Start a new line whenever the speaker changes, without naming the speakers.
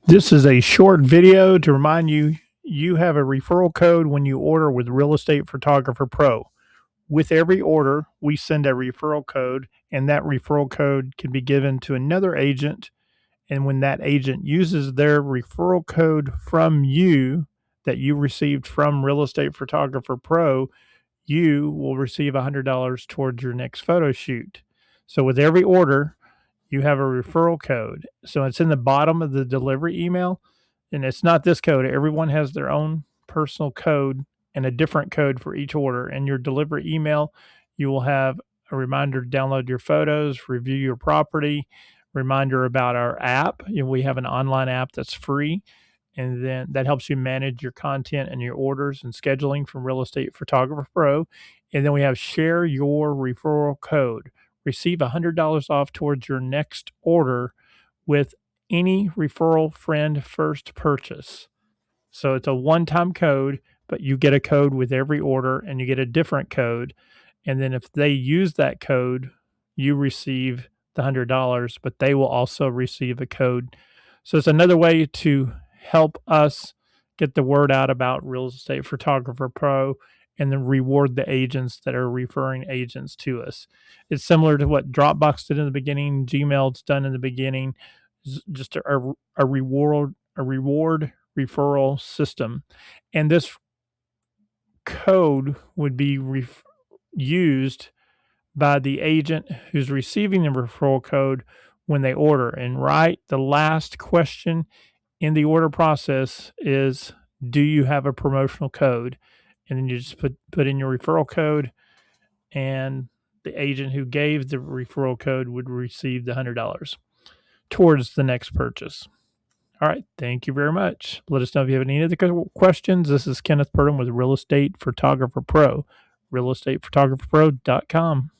This is a short video to remind you you have a referral code when you order with Real Estate Photographer Pro. With every order, we send a referral code, and that referral code can be given to another agent. And when that agent uses their referral code from you that you received from Real Estate Photographer Pro, you will receive $100 towards your next photo shoot. So with every order, you have a referral code. So it's in the bottom of the delivery email. And it's not this code. Everyone has their own personal code and a different code for each order. In your delivery email, you will have a reminder to download your photos, review your property, reminder about our app. We have an online app that's free. And then that helps you manage your content and your orders and scheduling from Real Estate Photographer Pro. And then we have share your referral code. Receive $100 off towards your next order with any referral friend first purchase. So it's a one-time code, but you get a code with every order and you get a different code. And then if they use that code, you receive the $100, but they will also receive a code. So it's another way to help us get the word out about Real Estate Photographer Pro and then reward the agents that are referring agents to us. It's similar to what Dropbox did in the beginning, Gmail's done in the beginning, just a reward referral system. And this code would be used by the agent who's receiving the referral code when they order. And right, the last question in the order process is, do you have a promotional code? And then you just put in your referral code, and the agent who gave the referral code would receive the $100 towards the next purchase. All right. Thank you very much. Let us know if you have any other questions. This is Kenneth Purdom with Real Estate Photographer Pro, realestatephotographerpro.com.